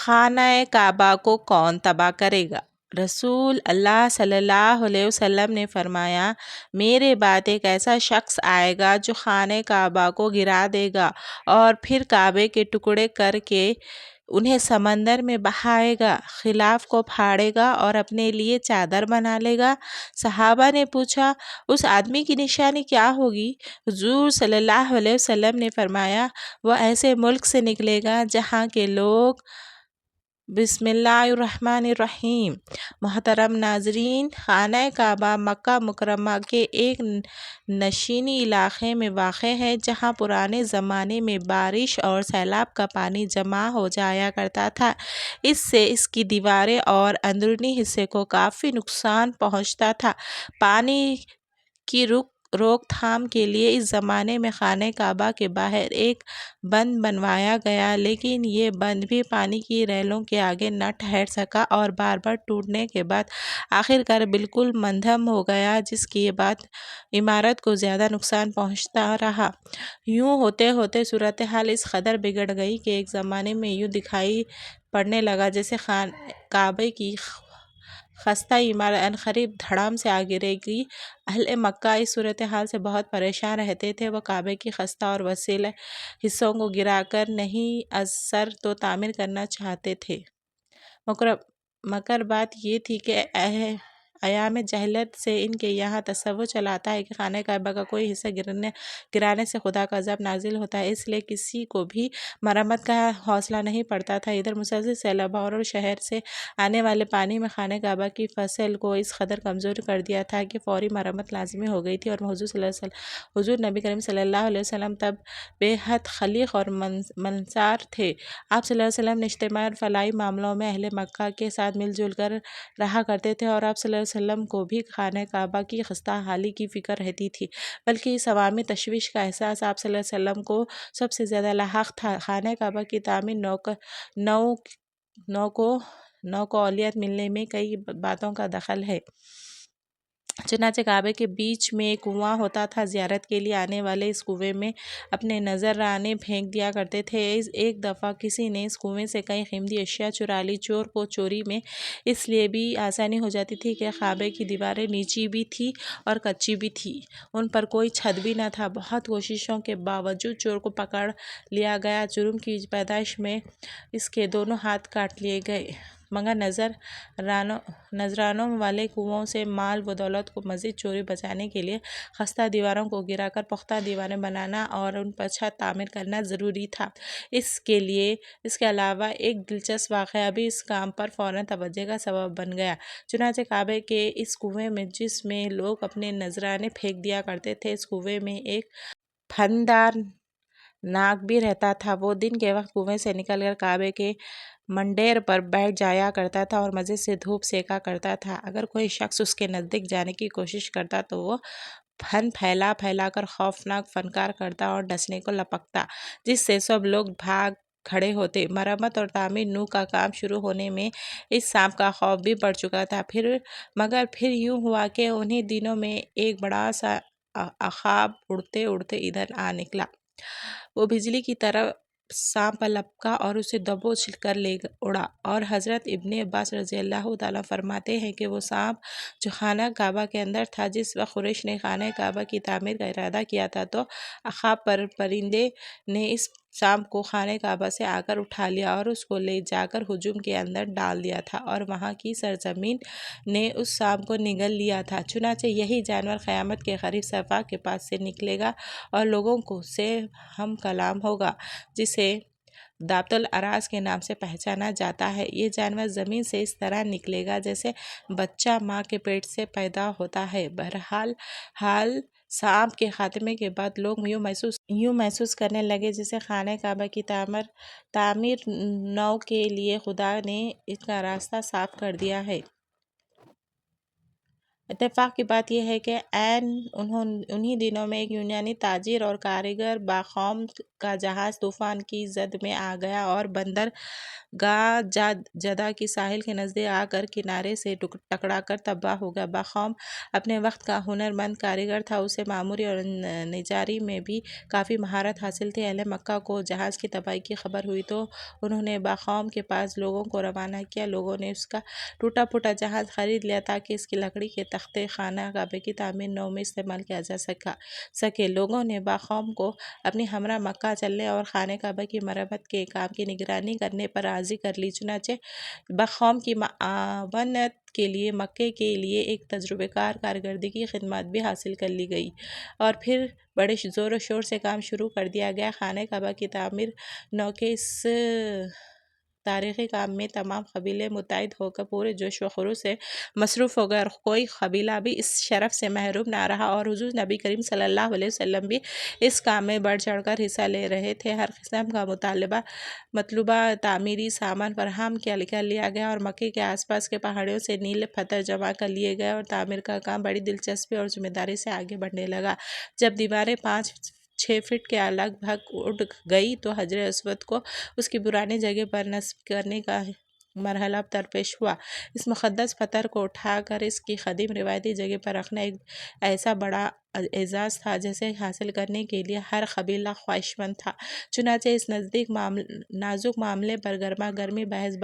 خانہ کعبہ کو کون تباہ کرے گا؟ رسول اللہ صلی اللہ علیہ وسلم نے فرمایا، میرے بعد ایک ایسا شخص آئے گا جو خانہ کعبہ کو گرا دے گا اور پھر کعبے کے ٹکڑے کر کے انہیں سمندر میں بہائے گا، غلاف کو پھاڑے گا اور اپنے لیے چادر بنا لے گا۔ صحابہ نے پوچھا، اس آدمی کی نشانی کیا ہوگی؟ حضور صلی اللہ علیہ وسلم نے فرمایا، وہ ایسے ملک سے نکلے گا جہاں کے لوگ بسم اللہ الرحمن الرحیم۔ محترم ناظرین، خانہ کعبہ مکہ مکرمہ کے ایک نشینی علاقے میں واقع ہے جہاں پرانے زمانے میں بارش اور سیلاب کا پانی جمع ہو جایا کرتا تھا۔ اس سے اس کی دیواریں اور اندرونی حصے کو کافی نقصان پہنچتا تھا۔ پانی کی روک تھام کے لیے اس زمانے میں خانہ کعبہ کے باہر ایک بند بنوایا گیا، لیکن یہ بند بھی پانی کی ریلوں کے آگے نہ ٹھہر سکا اور بار بار ٹوٹنے کے بعد آخرکار بالکل منہدم ہو گیا، جس کی بعد عمارت کو زیادہ نقصان پہنچتا رہا۔ یوں ہوتے ہوتے صورتحال اس قدر بگڑ گئی کہ ایک زمانے میں یوں دکھائی پڑنے لگا جیسے کعبے کی خستہ عمارت عنقریب دھڑام سے آ گرے گی۔ اہل مکہ اس صورتحال سے بہت پریشان رہتے تھے۔ وہ کعبے کی خستہ اور وسیع حصوں کو گرا کر نہیں از سر تو تعمیر کرنا چاہتے تھے، مگر بات یہ تھی کہ ایام جاہلیت سے ان کے یہاں تصور چلا آتا ہے کہ خانہ کعبہ کا کوئی حصہ گرانے سے خدا کا عذاب نازل ہوتا ہے، اس لیے کسی کو بھی مرمت کا حوصلہ نہیں پڑتا تھا۔ ادھر مسلسل سیلابوں اور شہر سے آنے والے پانی میں خانہ کعبہ کی فضل کو اس قدر کمزور کر دیا تھا کہ فوری مرمت لازمی ہو گئی تھی، اور حضور نبی کریم صلی اللہ علیہ وسلم تب بے حد خلیق اور منصار تھے۔ آپ صلی اللہ علیہ وسلم اجتماعی اور فلاحی معاملوں میں اہل مکہ کے ساتھ مل جل کر رہا کرتے تھے، اور آپ صلی اللہ علیہ وسلم کو بھی خانہ کعبہ کی خستہ حالی کی فکر رہتی تھی، بلکہ اس عوامی تشویش کا احساس آپ صلی اللہ علیہ وسلم کو سب سے زیادہ لاحق تھا۔ خانہ کعبہ کی تعمیر نو کو اہلیت ملنے میں کئی باتوں کا دخل ہے۔ چنانچہ کعبے کے بیچ میں ایک کنواں ہوتا تھا، زیارت کے لیے آنے والے اس کنویں میں اپنے نذرانے پھینک دیا کرتے تھے۔ ایک دفعہ کسی نے اس کنویں سے کئی قیمتی اشیاء چرا لی۔ چور کو چوری میں اس لیے بھی آسانی ہو جاتی تھی کہ کعبے کی دیواریں نیچی بھی تھیں اور کچی بھی تھیں، ان پر کوئی چھت بھی نہ تھا۔ بہت کوششوں کے باوجود چور کو پکڑ لیا گیا۔ جرم کی پیدائش میں اس کے دونوں ہاتھ کاٹ لیے گئے، مگر نذرانوں والے کنویں سے مال و دولت کو مزید چوری بچانے کے لیے خستہ دیواروں کو گرا کر پختہ دیواریں بنانا اور ان پر چھت تعمیر کرنا ضروری تھا۔ اس کے علاوہ ایک دلچسپ واقعہ بھی اس کام پر فوراً توجہ کا سبب بن گیا۔ چنانچہ کعبے کے اس کنویں میں جس میں لوگ اپنے نذرانے پھینک دیا کرتے تھے، اس کنویں میں ایک پھندار ناگ بھی رہتا تھا۔ وہ دن کے وقت کنویں سے نکل کر کعبے کے منڈیر پر بیٹھ جایا کرتا تھا اور مزے سے دھوپ سیکا کرتا تھا۔ اگر کوئی شخص اس کے نزدیک جانے کی کوشش کرتا تو وہ پھن پھیلا پھیلا کر خوفناک فنکار کرتا اور ڈسنے کو لپکتا، جس سے سب لوگ بھاگ کھڑے ہوتے۔ مرمت اور تعمیر نو کا کام شروع ہونے میں اس سانپ کا خوف بھی بڑھ چکا تھا، مگر پھر یوں ہوا کہ انہی دنوں میں ایک بڑا سا عقاب اڑتے اڑتے ادھر آ نکلا۔ وہ بجلی کی طرح سانپ پر لپکا اور اسے دبوچ کر لے اڑا، اور حضرت ابن عباس رضی اللہ تعالیٰ فرماتے ہیں کہ وہ سانپ جو خانہ کعبہ کے اندر تھا، جس وقت قریش نے خانہ کعبہ کی تعمیر کا ارادہ کیا تھا تو عقاب پرندے نے اس سانپ کو خانہ کعبہ سے آ کر اٹھا لیا اور اس کو لے جا کر ہجوم کے اندر ڈال دیا تھا، اور وہاں کی سرزمین نے اس سانپ کو نگل لیا تھا۔ چنانچہ یہی جانور قیامت کے قریب صفا کے پاس سے نکلے گا اور لوگوں سے ہم کلام ہوگا، جسے دابۃ الاراض کے نام سے پہچانا جاتا ہے۔ یہ جانور زمین سے اس طرح نکلے گا جیسے بچہ ماں کے پیٹ سے پیدا ہوتا ہے۔ بہرحال سانپ کے خاتمے کے بعد لوگ یوں محسوس کرنے لگے جیسے خانہ کعبہ کی تعمیر نو کے لیے خدا نے اس کا راستہ صاف کر دیا ہے۔ اتفاق کی بات یہ ہے کہ انہی دنوں میں ایک یونانی تاجر اور کاریگر باخوم کا جہاز طوفان کی زد میں آ گیا اور بندرگاہ جدہ کی ساحل کے نزدیک آ کر کنارے سے ٹکرا کر تباہ ہو گیا۔ باخوم اپنے وقت کا ہنرمند کاریگر تھا، اسے معماری اور نجاری میں بھی کافی مہارت حاصل تھی۔ اہل مکہ کو جہاز کی تباہی کی خبر ہوئی تو انہوں نے باخوم کے پاس لوگوں کو روانہ کیا۔ لوگوں نے اس کا ٹوٹا پھوٹا جہاز خرید لیا تاکہ اس کی لکڑی کے تختے خانہ کعبہ کی تعمیر نو میں استعمال کیا جا سکے۔ لوگوں نے باخوم کو اپنی ہمراہ مکہ چلنے اور خانہ کعبہ کی مرمت کے کام کی نگرانی کرنے پر راضی کر لی۔ چنانچہ باخوم کی معاونت کے لیے مکے کے لیے ایک تجربہ کار کارگردی کی خدمات بھی حاصل کر لی گئی اور پھر بڑے زور و شور سے کام شروع کر دیا گیا۔ خانہ کعبہ کی تعمیر نو کے اس تاریخی کام میں تمام قبیلے متحد ہو کر پورے جوش و خروش سے مصروف ہو گئے اور کوئی قبیلہ بھی اس شرف سے محروم نہ رہا اور حضور نبی کریم صلی اللہ علیہ وسلم بھی اس کام میں بڑھ چڑھ کر حصہ لے رہے تھے۔ ہر قسم کا مطلوبہ تعمیری سامان فراہم کر لیا گیا اور مکے کے آس پاس کے پہاڑیوں سے نیل پتھر جمع کر لیے گئے اور تعمیر کا کام بڑی دلچسپی اور ذمہ داری سے آگے بڑھنے لگا۔ جب دیواریں 5-6 فٹ کے لگ بھگ اٹھ گئی تو حجر اسود کو اس کی پرانی جگہ پر نصب کرنے کا مرحلہ درپیش ہوا۔ اس مقدس پتھر کو اٹھا کر اس کی قدیم روایتی جگہ پر رکھنا ایک ایسا بڑا اعزاز تھا جسے حاصل کرنے کے لیے ہر قبیلہ خواہشمند تھا۔ چنانچہ اس نازک معاملے پر گرما گرمی بحث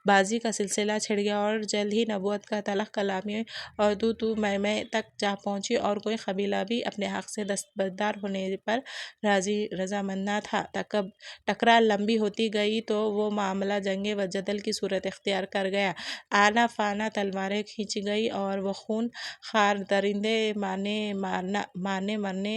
بازی کا سلسلہ چھڑ گیا اور جلد ہی نبوت کا تلخ کلامی اور تو میں تک جا پہنچی اور کوئی قبیلہ بھی اپنے حق سے دستبردار ہونے پر رضامند نہ تھا۔ ٹکرار لمبی ہوتی گئی تو وہ معاملہ جنگ و جدل کی صورت اختیار کر گیا۔ آنا فانا تلواریں کھینچی گئیں اور وہ خون خوار درندے مرنے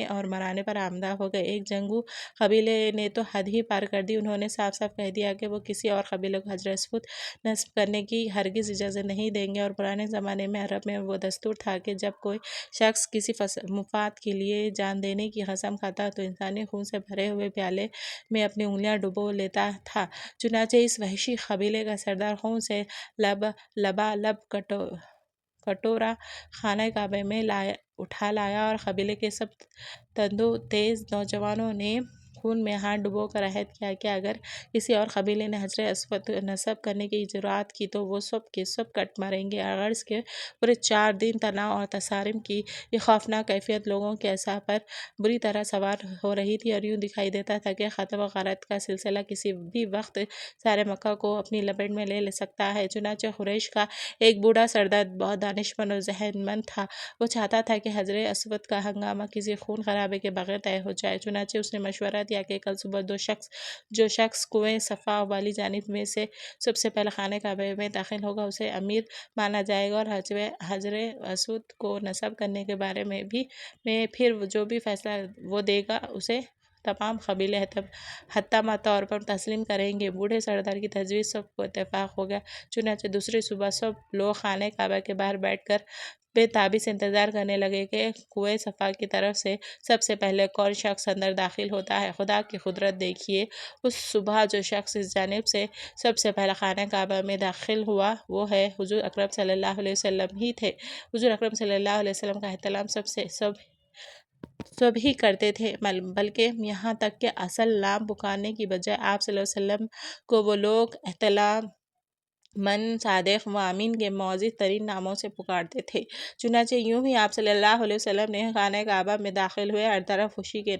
اور مرانے پر آمادہ ہو گئے۔ ایک جنگجو قبیلے نے تو حد ہی پار کر دی۔ انہوں نے صاف صاف کہہ دیا کہ وہ کسی اور قبیلے کو حجر اسود نصب کرنے کی ہرگز اجازت نہیں دیں گے اور پرانے زمانے میں عرب میں وہ دستور تھا کہ جب کوئی شخص کسی مفاد کے لیے جان دینے کی قسم کھاتا تو انسانی خون سے بھرے ہوئے پیالے میں اپنی انگلیاں ڈبو لیتا تھا۔ چنانچہ اس وحشی قبیلے کا سردار خون سے لبالب کٹورا خانہ کعبہ میں اٹھا لایا اور قبیلے کے سب تندو تیز نوجوانوں نے خون میں ہاتھ ڈبو کر عہد کیا کہ اگر کسی اور قبیلے نے حجر اسود نصب کرنے کی جرات کی تو وہ سب کے سب کٹ مریں گے۔ غرض کہ پورے 4 دن تناؤ اور تصارم کی یہ خوفناک کیفیت لوگوں کے اعصاب پر بری طرح سوار ہو رہی تھی اور یوں دکھائی دیتا تھا کہ قتل و غارت کا سلسلہ کسی بھی وقت سارے مکہ کو اپنی لپیٹ میں لے سکتا ہے۔ چنانچہ قریش کا ایک بوڑھا سردار بہت دانشمند اور ذہن مند تھا۔ وہ چاہتا تھا کہ حجر اسود کا ہنگامہ کسی خون خرابے کے بغیر طے ہو جائے۔ چنانچہ اس نے مشورہ دیا کہ کل صبح جو شخص کنویں صفا والی جانب میں سے سب سے پہلے خانہ کعبہ میں داخل ہوگا اسے امیر مانا جائے گا اور حجر اسود کو نصب کرنے کے بارے میں پھر جو بھی فیصلہ وہ دے گا اسے تمام قبیلے حتمی طور پر تسلیم کریں گے۔ بوڑھے سردار کی تجویز سب کو اتفاق ہو گیا۔ چنانچہ دوسری صبح سب لوگ خانہ کعبہ کے باہر بیٹھ کر بے تابی سے انتظار کرنے لگے کہ کنویں صفا کی طرف سے سب سے پہلے کون شخص اندر داخل ہوتا ہے۔ خدا کی قدرت دیکھیے، اس صبح جو شخص اس جانب سے سب سے پہلے خانہ کعبہ میں داخل ہوا وہ ہے حضور اکرم صلی اللہ علیہ وسلم ہی تھے۔ حضور اکرم صلی اللہ علیہ وسلم کا احترام سب ہی کرتے تھے، بلکہ یہاں تک کہ اصل نام پکارنے کی بجائے آپ صلی اللہ علیہ وسلم کو وہ لوگ احترام مند، صادق و امین کے معزز ترین ناموں سے پکارتے تھے۔ چنانچہ یوں ہی آپ صلی اللہ علیہ وسلم نے خانہ کعبہ میں داخل ہوئے، ہر طرف خوشی کے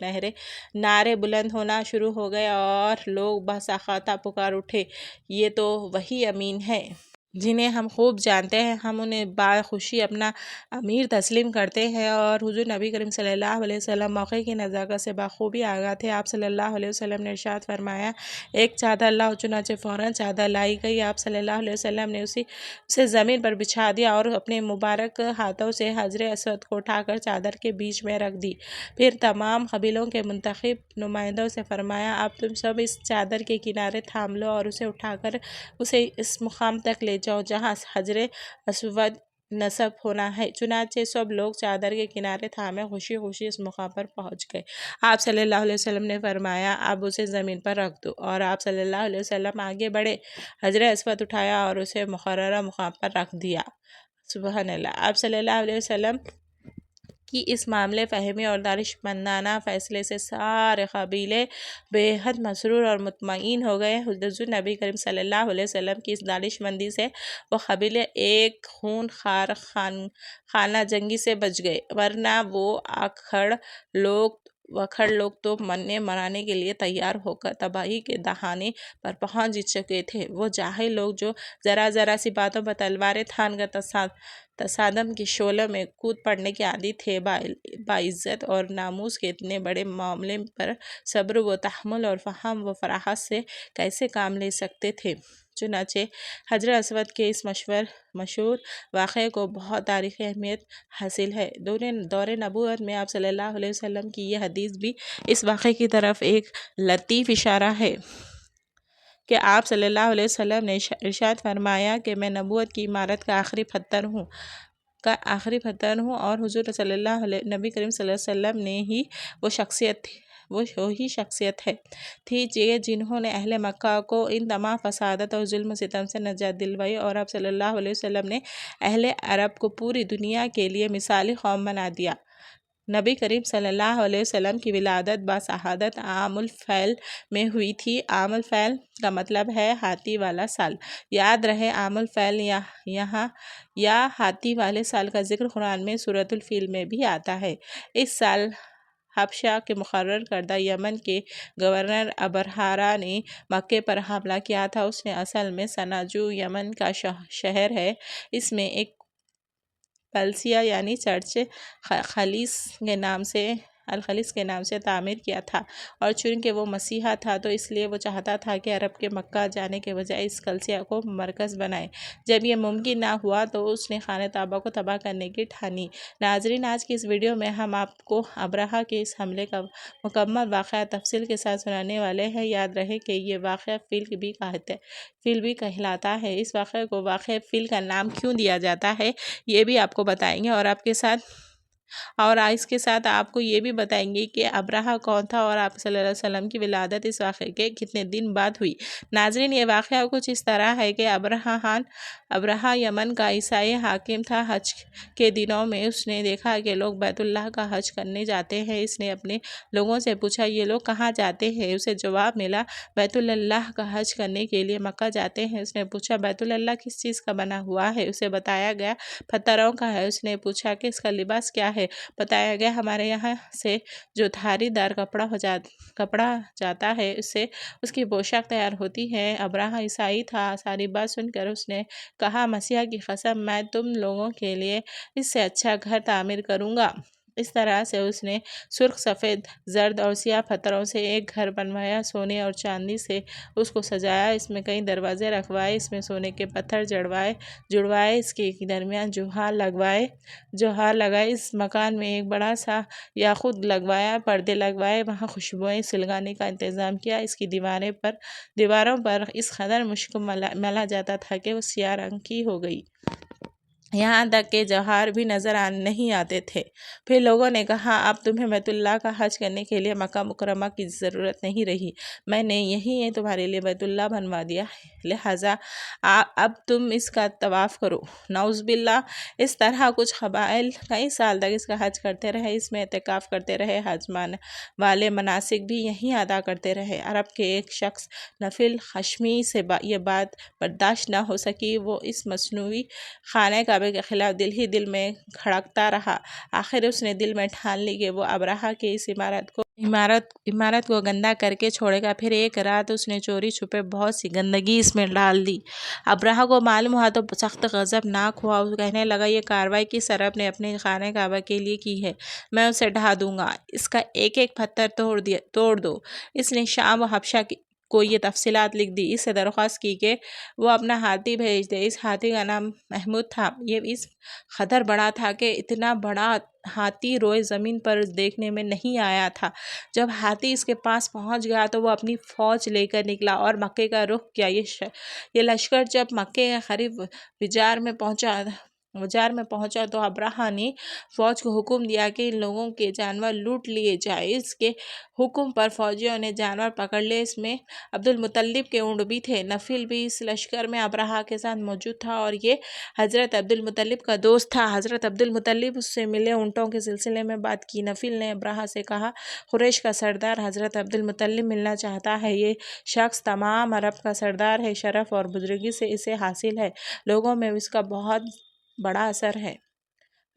نعرے بلند ہونا شروع ہو گئے اور لوگ بساختہ پکار اٹھے، یہ تو وہی امین ہیں جنہیں ہم خوب جانتے ہیں، ہم انہیں بخوشی اپنا امیر تسلیم کرتے ہیں۔ اور حضور نبی کریم صلی اللہ علیہ وسلم موقع کی نزاکت سے بخوبی آگاہ تھے۔ آپ صلی اللہ علیہ وسلم نے ارشاد فرمایا، ایک چادر لاؤ۔ چنانچہ فوراً چادر لائی گئی۔ آپ صلی اللہ علیہ وسلم نے اسے زمین پر بچھا دیا اور اپنے مبارک ہاتھوں سے حجر اسود کو اٹھا کر چادر کے بیچ میں رکھ دی۔ پھر تمام قبیلوں کے منتخب نمائندوں سے فرمایا، اب تم سب اس چادر کے کنارے تھام لو اور اسے اٹھا کر اسے اس مقام تک لے جاؤ جہاں حجر اسود نصب ہونا ہے۔ چنانچہ سب لوگ چادر کے کنارے تھامے خوشی خوشی اس مقام پر پہنچ گئے۔ آپ صلی اللہ علیہ وسلم نے فرمایا، اب اسے زمین پر رکھ دو، اور آپ صلی اللہ علیہ وسلم آگے بڑھے، حجر اسود اٹھایا اور اسے مقررہ مقام پر رکھ دیا۔ سبحان اللہ۔ آپ صلی اللہ علیہ وسلم کی اس معاملے فہمی اور دانش مندانہ فیصلے سے سارے قبیلے بے حد مسرور اور مطمئن ہو گئے۔ حضور نبی کریم صلی اللہ علیہ وسلم کی اس دانش مندی سے وہ قبیلے ایک خون خوار خانہ جنگی سے بچ گئے، ورنہ وہ وکھڑ لوگ تو مرنے مرانے کے لیے تیار ہو کر تباہی کے دہانے پر پہنچ چکے تھے۔ وہ جاہل لوگ جو ذرا سی باتوں پر تلواریں تھان کر تصادم کے شعلوں میں کود پڑنے کے عادی تھے، باعزت اور ناموس کے اتنے بڑے معاملے پر صبر و تحمل اور فہم و فراست سے کیسے کام لے سکتے تھے؟ چنانچہ حجر اسود کے اس مشہور واقعے کو بہت تاریخی اہمیت حاصل ہے۔ دور نبوت میں آپ صلی اللہ علیہ وسلم کی یہ حدیث بھی اس واقعے کی طرف ایک لطیف اشارہ ہے کہ آپ صلی اللہ علیہ وسلم نے ارشاد فرمایا کہ میں نبوت کی عمارت کا آخری پتھر ہوں اور حضور نبی کریم صلی اللہ علیہ وسلم نے ہی وہی شخصیت تھی جنہوں نے اہل مکہ کو ان تمام فسادات اور ظلم و ستم سے نجات دلوائی، اور آپ صلی اللہ علیہ وسلم نے اہل عرب کو پوری دنیا کے لیے مثالی قوم بنا دیا۔ نبی کریم صلی اللہ علیہ وسلم کی ولادت باسعادت عام الفیل میں ہوئی تھی۔ عام الفیل کا مطلب ہے ہاتھی والا سال۔ یاد رہے، عام الفیل یا ہاتھی والے سال کا ذکر قرآن میں سورۃ الفیل میں بھی آتا ہے۔ اس سال حبشہ کے مقرر کردہ یمن کے گورنر ابرہہ نے مکے پر حملہ کیا تھا۔ اس نے اصل میں صنعا جو یمن کا شہر ہے، اس میں ایک کلیسا یعنی چرچ الخلیس کے نام سے تعمیر کیا تھا، اور چونکہ وہ مسیحا تھا تو اس لیے وہ چاہتا تھا کہ عرب کے مکہ جانے کے بجائے اس کلیسا کو مرکز بنائے۔ جب یہ ممکن نہ ہوا تو اس نے خانہ کعبہ کو تباہ کرنے کی ٹھانی۔ ناظرین، آج کی اس ویڈیو میں ہم آپ کو ابرہہ کے اس حملے کا مکمل واقعہ تفصیل کے ساتھ سنانے والے ہیں۔ یاد رہے کہ یہ واقعہ فیل بھی کہلاتا ہے۔ اس واقعے کو واقعہ فیل کا نام کیوں دیا جاتا ہے یہ بھی آپ کو بتائیں گے، اور اس کے ساتھ آپ کو یہ بھی بتائیں گے کہ ابرہہ کون تھا اور آپ صلی اللہ علیہ وسلم کی ولادت اس واقعے کے کتنے دن بعد ہوئی۔ ناظرین، یہ واقعہ کچھ اس طرح ہے کہ ابرہہ یمن کا عیسائی حاکم تھا۔ حج کے دنوں میں اس نے دیکھا کہ لوگ بیت اللہ کا حج کرنے جاتے ہیں۔ اس نے اپنے لوگوں سے پوچھا، یہ لوگ کہاں جاتے ہیں؟ اسے جواب ملا، بیت اللہ کا حج کرنے کے لیے مکہ جاتے ہیں۔ اس نے پوچھا، بیت اللہ کس چیز کا بنا ہوا ہے؟ اسے بتایا گیا پتھروں کا ہے۔ اس نے پوچھا کہ اس کا لباس کیا ہے؟ بتایا گیا ہمارے یہاں سے جو دھاری دار کپڑا جاتا ہے اس سے اس کی پوشاک تیار ہوتی ہے۔ ابرہہ عیسائی تھا۔ ساری بات سن کر اس نے کہا، مسیح کی قسم، میں تم لوگوں کے لیے اس سے اچھا گھر تعمیر کروں گا۔ اس طرح سے اس نے سرخ، سفید، زرد اور سیاہ پتھروں سے ایک گھر بنوایا، سونے اور چاندی سے اس کو سجایا، اس میں کئی دروازے رکھوائے، اس میں سونے کے پتھر جڑوائے، اس کے درمیان جوہر لگائے، اس مکان میں ایک بڑا سا یاقوت لگوایا، پردے لگوائے، وہاں خوشبوئیں سلگانے کا انتظام کیا۔ اس کی دیواروں پر اس قدر مشک ملا جاتا تھا کہ وہ سیاہ رنگ کی ہو گئی، یہاں تک کہ جوہر بھی نظر نہیں آتے تھے۔ پھر لوگوں نے کہا، اب تمہیں بیت اللہ کا حج کرنے کے لیے مکہ مکرمہ کی ضرورت نہیں رہی، میں نے یہیں تمہارے لیے بیت اللہ بنوا دیا ہے، لہٰذا اب تم اس کا طواف کرو۔ نعوذ باللہ! اس طرح کچھ قبائل کئی سال تک اس کا حج کرتے رہے، اس میں اعتکاف کرتے رہے، حج والے مناسک بھی یہیں ادا کرتے رہے۔ عرب کے ایک شخص نفیل خشمی سے یہ بات برداشت نہ ہو سکی، وہ اس مصنوعی خانہ کعبہ کے خلاف دل میں کھڑکتا رہا۔ آخر اس نے دل میں ٹھان لی کہ وہ ابرہہ کی اس عمارت کو گندہ کر کے چھوڑے گا۔ پھر ایک رات اس نے چوری چھپے بہت سی گندگی اس میں ڈال دی۔ ابرہہ کو معلوم ہوا تو سخت غضبناک ہوا۔ وہ کہنے لگا، یہ کارروائی کس عرب نے اپنے خانہ کعبہ کے لیے کی ہے؟ میں اسے ڈھا دوں گا، اس کا ایک ایک پتھر توڑ دو۔ اس نے شام و حبشہ کو یہ تفصیلات لکھ دی، اس سے درخواست کی کہ وہ اپنا ہاتھی بھیج دے۔ اس ہاتھی کا نام محمود تھا۔ یہ اس قدر بڑا تھا کہ اتنا بڑا ہاتھی روئے زمین پر دیکھنے میں نہیں آیا تھا۔ جب ہاتھی اس کے پاس پہنچ گیا تو وہ اپنی فوج لے کر نکلا اور مکے کا رخ کیا۔ یہ لشکر جب مکے کے قریب وجار میں پہنچا بازار میں پہنچا تو ابراہا نے فوج کو حکم دیا کہ ان لوگوں کے جانور لوٹ لیے جائے۔ اس کے حکم پر فوجیوں نے جانور پکڑ لیے۔ اس میں عبد المطلب کے اونٹ بھی تھے۔ نفیل بھی اس لشکر میں ابراہا کے ساتھ موجود تھا اور یہ حضرت عبد المطلب کا دوست تھا۔ حضرت عبد المطلب اس سے ملے، اونٹوں کے سلسلے میں بات کی۔ نفیل نے ابراہا سے کہا، قریش کا سردار حضرت عبد المطلب ملنا چاہتا ہے۔ یہ شخص تمام عرب کا سردار ہے، شرف اور بزرگی سے اسے حاصل ہے، لوگوں میں اس کا بہت بڑا اثر ہے،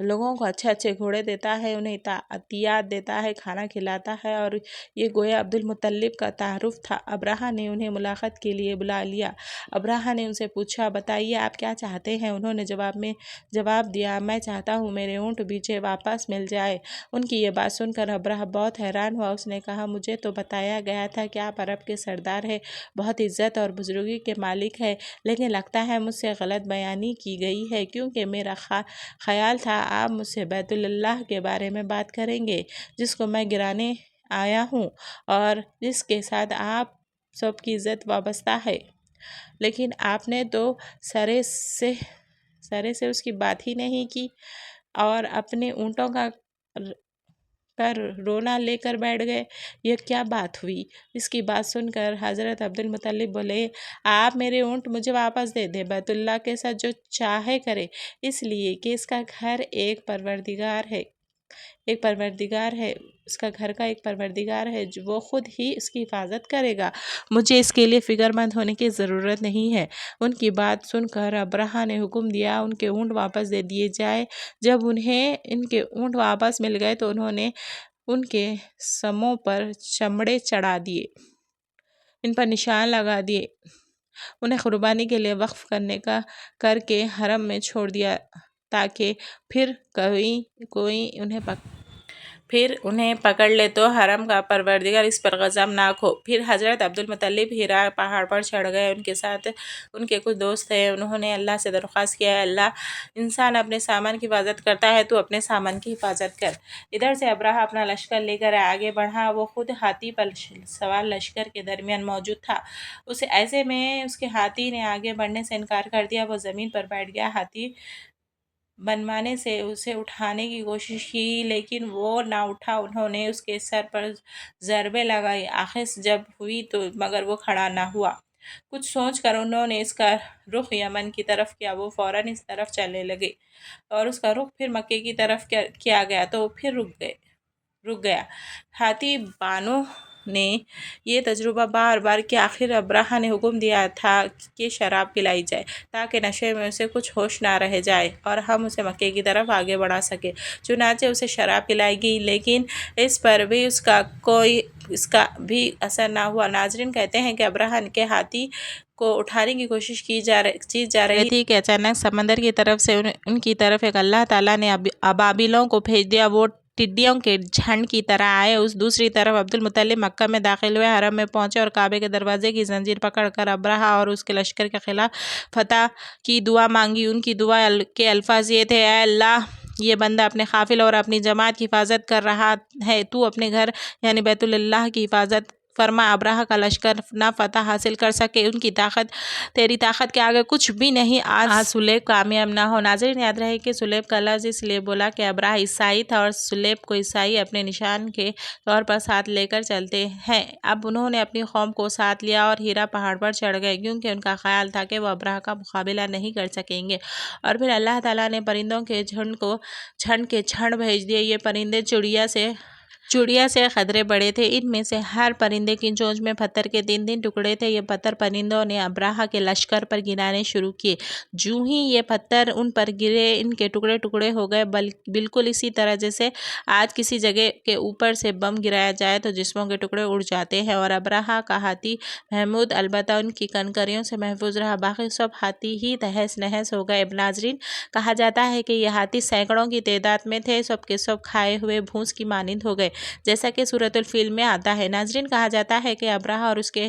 لوگوں کو اچھے اچھے گھوڑے دیتا ہے، انہیں عطیات دیتا ہے، کھانا کھلاتا ہے، اور یہ گویا عبد المطلب کا تعارف تھا۔ ابراہا نے انہیں ملاقات کے لیے بلا لیا۔ ابراہا نے ان سے پوچھا، بتائیے آپ کیا چاہتے ہیں؟ انہوں نے جواب دیا، میں چاہتا ہوں میرے اونٹ پیچھے واپس مل جائے۔ ان کی یہ بات سن کر ابراہا بہت حیران ہوا۔ اس نے کہا، مجھے تو بتایا گیا تھا کہ آپ عرب کے سردار ہیں، بہت عزت اور بزرگی کے مالک ہیں، لیکن لگتا ہے مجھ سے غلط بیانی کی گئی ہے، کیونکہ میرا خیال تھا آپ مجھ سے بیت اللہ کے بارے میں بات کریں گے، جس کو میں گرانے آیا ہوں اور جس کے ساتھ آپ سب کی عزت وابستہ ہے، لیکن آپ نے تو سرے سے اس کی بات ہی نہیں کی اور اپنے اونٹوں کا رونا لے کر بیٹھ گئے۔ یہ کیا بات ہوئی؟ اس کی بات سن کر حضرت عبد المطلب بولے، آپ میرے اونٹ مجھے واپس دے دیں، بیت اللہ کے ساتھ جو چاہے کرے، اس لیے کہ اس کا گھر ایک پروردگار ہے، اس کا گھر کا ایک پروردگار ہے، وہ خود ہی اس کی حفاظت کرے گا، مجھے اس کے لیے فکر مند ہونے کی ضرورت نہیں ہے۔ ان کی بات سن کر ابراہا نے حکم دیا ان کے اونٹ واپس دے دیے جائے۔ جب انہیں ان کے اونٹ واپس مل گئے تو انہوں نے ان کے سموں پر چمڑے چڑھا دیے، ان پر نشان لگا دیے، انہیں قربانی کے لیے وقف کر کے حرم میں چھوڑ دیا تاکہ پھر کوئی انہیں پکڑ لے تو حرم کا پروردگار اس پر غضبناک ہو۔ پھر حضرت عبد المطلب ہیرا پہاڑ پر چڑھ گئے، ان کے ساتھ ان کے کچھ دوست تھے۔ انہوں نے اللہ سے درخواست کیا، اے اللہ، انسان اپنے سامان کی حفاظت کرتا ہے، تو اپنے سامان کی حفاظت کر۔ ادھر سے ابراہا اپنا لشکر لے کر آگے بڑھا۔ وہ خود ہاتھی پر سوار لشکر کے درمیان موجود تھا۔ ایسے میں اس کے ہاتھی نے آگے بڑھنے سے انکار کر دیا، وہ زمین پر بیٹھ گیا۔ ہاتھی بنوانے سے اسے اٹھانے کی کوشش کی لیکن وہ نہ اٹھا۔ انہوں نے اس کے سر پر ضربیں لگائی، آخذ جب ہوئی تو مگر وہ کھڑا نہ ہوا۔ کچھ سوچ کر انہوں نے اس کا رخ یمن کی طرف کیا، وہ فوراً اس طرف چلنے لگے، اور اس کا رخ پھر مکے کی طرف کیا گیا تو وہ پھر رک گیا۔ ہاتھی بانوں نے یہ تجربہ بار بار کیا، آخر ابراہا نے حکم دیا تھا کہ شراب پلائی جائے تاکہ نشے میں اسے کچھ ہوش نہ رہ جائے اور ہم اسے مکے کی طرف آگے بڑھا سکیں۔ چنانچہ اسے شراب پلائی گئی، لیکن اس پر بھی اس کا بھی اثر نہ ہوا۔ ناظرین کہتے ہیں کہ ابراہا کے ہاتھی کو اٹھانے کی کوشش کی جا رہی تھی کہ اچانک سمندر کی طرف سے ان کی طرف ایک اللہ تعالیٰ نے ابابیلوں کو بھیج دیا۔ وہ ٹڈیوں کے جھنڈ کی طرح آئے۔ دوسری طرف عبد المطلب مکہ میں داخل ہوئے، حرم میں پہنچے اور کعبے کے دروازے کی زنجیر پکڑ کر ابراہا اور اس کے لشکر کے خلاف فتح کی دعا مانگی۔ ان کی دعا کے الفاظ یہ تھے، اے اللہ، یہ بندہ اپنے قافلے اور اپنی جماعت کی حفاظت کر رہا ہے، تو اپنے گھر یعنی بیت اللہ کی حفاظت فرما، ابراہا کا لشکر نہ فتح حاصل کر سکے، ان کی طاقت تیری طاقت کے آگے کچھ بھی نہیں، آج سلیب کامیاب نہ ہو۔ ناظرین یاد رہے کہ سلیب کا لفظ اس لیے بولا کہ ابراہا عیسائی تھا اور سلیب کو عیسائی اپنے نشان کے طور پر ساتھ لے کر چلتے ہیں۔ اب انہوں نے اپنی قوم کو ساتھ لیا اور ہیرا پہاڑ پر چڑھ گئے، کیونکہ ان کا خیال تھا کہ وہ ابراہا کا مقابلہ نہیں کر سکیں گے۔ اور پھر اللہ تعالیٰ نے پرندوں کے جھنڈ کے جھنڈ بھیج دیے۔ یہ پرندے چڑیا سے قدرے بڑے تھے، ان میں سے ہر پرندے کی چونچ میں پتھر کے 3 ٹکڑے تھے۔ یہ پتھر پرندوں نے ابراہا کے لشکر پر گرانے شروع کیے۔ جوں ہی یہ پتھر ان پر گرے، ان کے ٹکڑے ٹکڑے ہو گئے، بالکل اسی طرح جیسے آج کسی جگہ کے اوپر سے بم گرایا جائے تو جسموں کے ٹکڑے اڑ جاتے ہیں۔ اور ابراہا کا ہاتھی محمود البتہ ان کی کنکریوں سے محفوظ رہا، باقی سب ہاتھی ہی تہس نہس ہو گئے۔ ناظرین کہا جاتا ہے کہ یہ ہاتھی سینکڑوں کی تعداد میں تھے، سب کے سب کھائے ہوئے بھوس کی مانند ہو گئے، جیسا کہ سورۃ الفیل میں آتا ہے۔ ناظرین کہا جاتا ہے کہ ابراہا اور اس کے